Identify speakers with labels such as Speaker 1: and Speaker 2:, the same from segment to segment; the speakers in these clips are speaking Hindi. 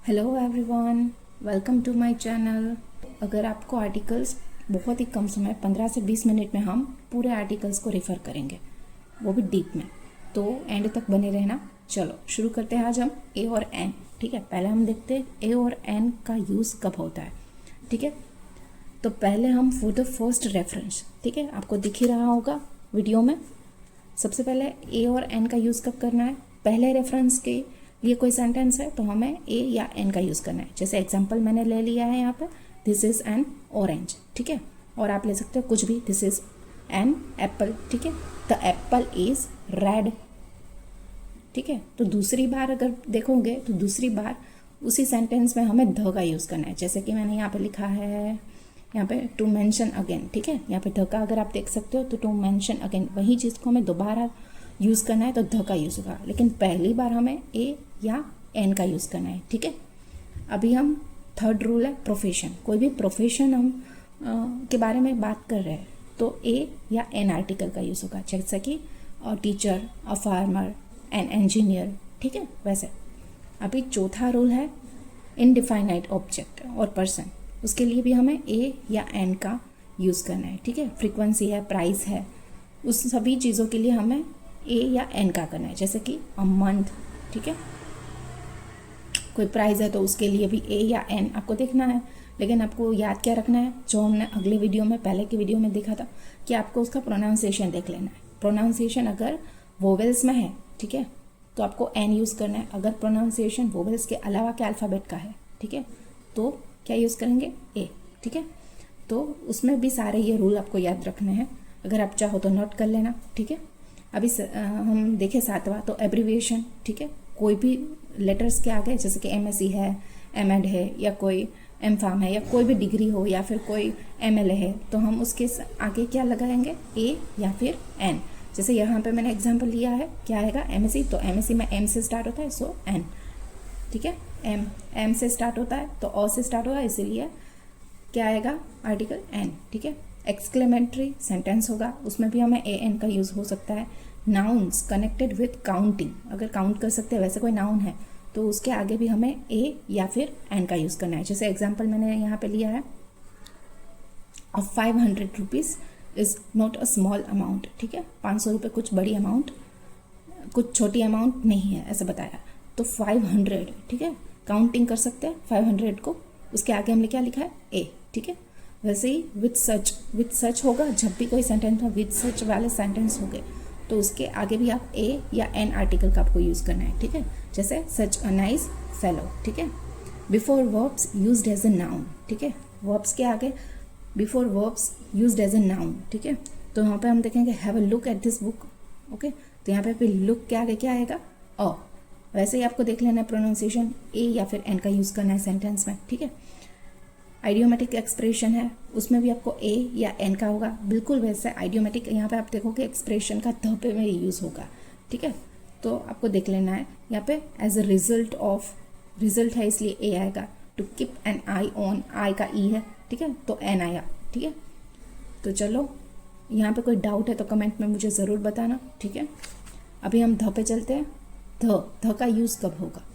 Speaker 1: Hello everyone, welcome to my channel. अगर आपको आर्टिकल्स बहुत ही कम समय 15 से 20 मिनट में हम पूरे आर्टिकल्स को रेफ़र करेंगे, वो भी डीप में, तो एंड तक बने रहना। चलो शुरू करते हैं। आज हम ए और एन, ठीक है। पहले हम देखते हैं ए और एन का यूज़ कब होता है, ठीक है। तो पहले हम फॉर द फर्स्ट रेफरेंस, ठीक है, आपको दिख ही रहा होगा वीडियो में। सबसे पहले ए और एन का यूज़ कब करना है? पहले रेफरेंस के लिए कोई सेंटेंस है तो हमें ए या एन का यूज़ करना है। जैसे एग्जांपल मैंने ले लिया है यहाँ पे, दिस इज़ एन ऑरेंज, ठीक है। और आप ले सकते हो कुछ भी, दिस इज़ एन एप्पल, ठीक है। द एप्पल इज़ रेड, ठीक है। तो दूसरी बार अगर देखोगे तो दूसरी बार उसी सेंटेंस में हमें द का यूज़ करना है। जैसे कि मैंने यहाँ पे लिखा है, यहाँ पे टू मेंशन अगेन, ठीक है। यहाँ पे द का अगर आप देख सकते हो तो टू मेंशन अगेन, वही चीज़ को हमें दोबारा यूज़ करना है तो द का यूज़ होगा। लेकिन पहली बार हमें ए या एन का यूज़ करना है, ठीक है। अभी हम थर्ड रूल है प्रोफेशन। कोई भी प्रोफेशन हम के बारे में बात कर रहे हैं तो ए या एन आर्टिकल का यूज़ होगा। जैसे कि teacher, a farmer, an engineer, ठीक है। वैसे अभी चौथा रूल है इनडिफाइनाइट ऑब्जेक्ट और पर्सन। उसके लिए भी हमें ए या एन का यूज़ करना है, ठीक है। फ्रीक्वेंसी है, प्राइस है, उस सभी चीज़ों के लिए हमें ए या एन का करना है। जैसे कि अ मंथ, ठीक है। कोई प्राइस है तो उसके लिए भी ए या एन आपको देखना है। लेकिन आपको याद क्या रखना है, जो हमने अगले वीडियो में, पहले की वीडियो में देखा था, कि आपको उसका प्रोनाउंसिएशन देख लेना है। प्रोनाउंसिएशन अगर वोवेल्स में है, ठीक है, तो आपको एन यूज़ करना है। अगर प्रोनाउंसिएशन वोवेल्स के अलावा के अल्फ़ाबेट का है, ठीक है, तो क्या यूज़ करेंगे? ए, ठीक है। तो उसमें भी सारे ये रूल आपको याद रखने हैं। अगर आप चाहो तो नोट कर लेना, ठीक है। अभी हम देखें सातवां, तो एब्रीविएशन, ठीक है। कोई भी लेटर्स के आगे, जैसे कि एमएससी है, एमएड है, या कोई एमफार्म है, या कोई भी डिग्री हो, या फिर कोई एमएलए है, तो हम उसके आगे क्या लगाएंगे? ए या फिर एन। जैसे यहाँ पे मैंने एग्जांपल लिया है, क्या आएगा? एमएससी, तो एमएससी में एम से स्टार्ट होता है, सो एन, ठीक है। एम से स्टार्ट होता है तो ओ से स्टार्ट होगा, इसीलिए क्या आएगा? आर्टिकल एन, ठीक है। एक्सक्लेमेटरी सेंटेंस होगा, उसमें भी हमें ए एन का यूज़ हो सकता है। नाउन्स कनेक्टेड विथ काउंटिंग, अगर काउंट कर सकते हैं वैसे कोई नाउन है तो उसके आगे भी हमें ए या फिर एन का यूज़ करना है। जैसे एग्जांपल मैंने यहाँ पे लिया है, of 500 rupees is not a small amount, ठीक है। 500 रुपये कुछ बड़ी अमाउंट, कुछ छोटी अमाउंट नहीं है, ऐसा बताया। तो 500, ठीक है, काउंटिंग कर सकते हैं 500 को, उसके आगे हमने क्या लिखा है? ए, ठीक है। वैसे ही विथ सच होगा, जब भी कोई सेंटेंस में विथ सच वाले सेंटेंस हो गए तो उसके आगे भी आप ए या एन आर्टिकल का आपको यूज़ करना है, ठीक है। जैसे सच अ नाइस फेलो, ठीक है। Before verbs used as a noun, ठीक है। वर्ब्स के आगे before verbs used as a noun, ठीक है। तो यहाँ पे हम देखेंगे have a look at this book, okay. तो यहाँ पे लुक के आगे क्या आएगा? अ। वैसे ही आपको देख लेना है प्रोनाउंसिएशन, ए या फिर एन का यूज़ करना है सेंटेंस में, ठीक है। आइडियोमेटिक एक्सप्रेशन है, उसमें भी आपको ए या एन का होगा। बिल्कुल वैसे आइडियोमेटिक, यहाँ पे आप देखोगे एक्सप्रेशन का ध पे में यूज़ होगा, ठीक है। तो आपको देख लेना है यहाँ पे as a result of, result है इसलिए ए आएगा। To keep an eye on, eye का ई है, ठीक है, तो एन आया, ठीक है। तो चलो, यहाँ पे कोई डाउट है तो कमेंट में मुझे ज़रूर बताना, ठीक है। अभी हम ध पे चलते हैं। ध का यूज़ कब होगा?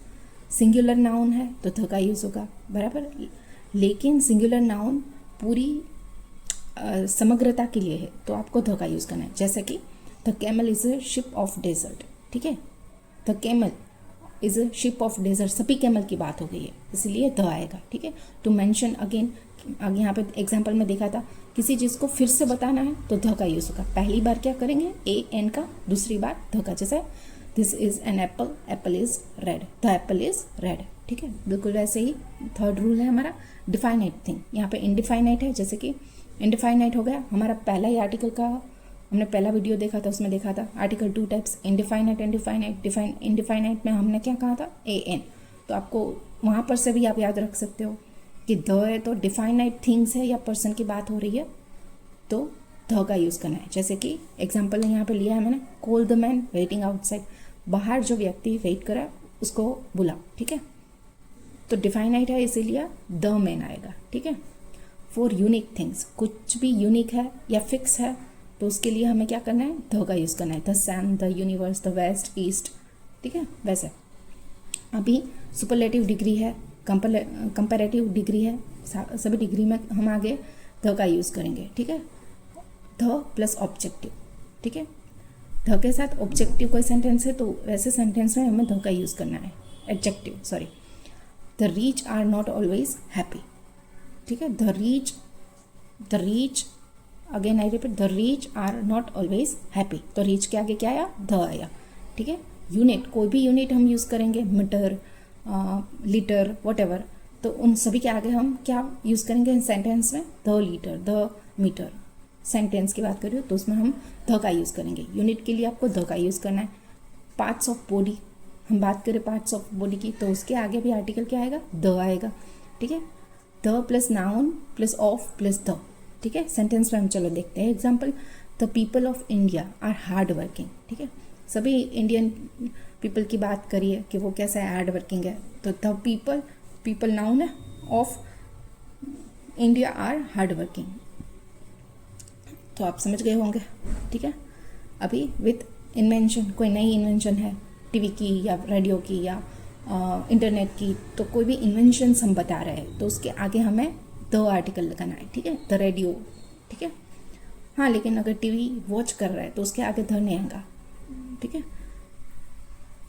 Speaker 1: सिंगुलर नाउन है तो ध का यूज़ होगा, बराबर। लेकिन सिंगुलर नाउन पूरी समग्रता के लिए है तो आपको ध का यूज़ करना है। जैसे कि the camel is a ship of desert, ठीक है। The camel is a ship of desert, सभी कैमल की बात हो गई है, इसलिए द आएगा, ठीक है। टू मेंशन अगेन, यहाँ पे एग्जाम्पल में देखा था, किसी चीज़ को फिर से बताना है तो ध का यूज़ होगा। पहली बार क्या करेंगे? ए एन का, दूसरी बार ध का। जैसे this is an apple, Apple is red, the Apple is red, ठीक है। बिल्कुल वैसे ही थर्ड रूल है हमारा डिफाइनाइट थिंग। यहाँ पे इनडिफाइनाइट है, जैसे कि इनडिफाइनाइट हो गया हमारा पहला ही आर्टिकल का, हमने पहला वीडियो देखा था, उसमें देखा था article 2 types, indefinite, indefinite. Indefinite में हमने क्या कहा था? A N. तो आपको वहाँ पर से भी आप याद रख सकते हो कि द है तो डिफाइनाइट थिंग्स है या पर्सन की बात हो रही है तो ध का यूज़ करना है। जैसे कि एग्जाम्पल यहाँ पे लिया है मैंने, call the man waiting outside, बाहर जो व्यक्ति वेट कर रहा है उसको बुलाओ, ठीक है। तो डिफाइनाइट है इसीलिए द मैन आएगा, ठीक है। फॉर यूनिक थिंग्स, कुछ भी यूनिक है या फिक्स है तो उसके लिए हमें क्या करना है? द का यूज़ करना है। The sun, the universe, the west, east, ठीक है। वैसे अभी सुपरलेटिव डिग्री है कंपैरेटिव डिग्री है, सभी डिग्री में हम आगे द का यूज़ करेंगे, ठीक है। द प्लस ऑब्जेक्टिव, ठीक है। द के साथ ऑब्जेक्टिव कोई सेंटेंस है तो वैसे सेंटेंस में हमें द का यूज़ करना है, adjective, sorry. The reach our not always happy, ठीक है। The reach again I repeat, the reach our not always happy. तो रीच के आगे क्या आया, द आया, ठीक है। यूनिट, कोई भी यूनिट हम यूज़ करेंगे, मीटर, लीटर, वॉटेवर, तो उन सभी के आगे हम क्या यूज़ करेंगे इन सेंटेंस में, the litre, the metre. Sentence की बात करें तो उसमें हम द का यूज़ करेंगे। यूनिट के लिए आपको द का यूज़ करना है। पार्ट्स ऑफ बॉडी, हम बात करें पार्ट्स ऑफ बॉडी की, तो उसके आगे भी आर्टिकल क्या आएगा, द आएगा, ठीक है। The plus noun plus of plus the, ठीक है। सेंटेंस में हम चलो देखते हैं example. The people of India are hard working, ठीक है। सभी इंडियन पीपल की बात करिए कि वो कैसा है, हार्ड वर्किंग है, तो द पीपल नाउन है, of India are hard working. तो आप समझ गए होंगे, ठीक है। अभी विथ इन्वेंशन, कोई नई इन्वेंशन है टीवी की या रेडियो की या इंटरनेट की, तो कोई भी इन्वेंशंस हम बता रहे हैं तो उसके आगे हमें द आर्टिकल लगाना है, ठीक है। द रेडियो, ठीक है। हाँ, लेकिन अगर टीवी वॉच कर रहा है तो उसके आगे द नहीं आएगा, ठीक है।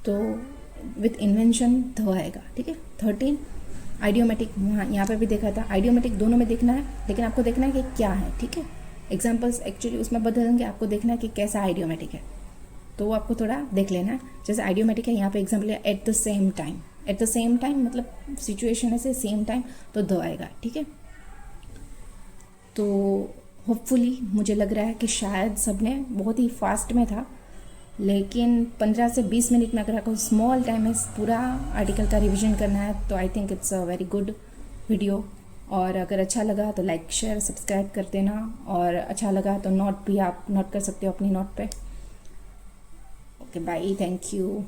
Speaker 1: तो विथ इन्वेंशन द आएगा, ठीक है। 13 आइडियोमेटिक, यहाँ पे भी देखा था, आइडियोमेटिक दोनों में देखना है, लेकिन आपको देखना है कि क्या है, ठीक है। एग्जाम्पल्स एक्चुअली उसमें बदलेंगे, आपको देखना है कि कैसा आइडियोमेटिक है, तो वो आपको थोड़ा देख लेना है। जैसे आइडियोमेटिक है, यहाँ पे एग्जाम्पल है at the same time, at the same time मतलब सिचुएशन ऐसे सेम टाइम, तो द आएगा, ठीक है। तो होपफुली मुझे लग रहा है कि शायद सबने बहुत ही फास्ट में था, लेकिन 15 से 20 मिनट में अगर आपको स्मॉल टाइम में पूरा आर्टिकल का रिवीजन करना है तो I think it's a very good video. और अगर अच्छा लगा तो लाइक शेयर सब्सक्राइब कर देना, और अच्छा लगा तो नोट भी आप नोट कर सकते हो अपनी नोट पे। Okay, bye, thank you.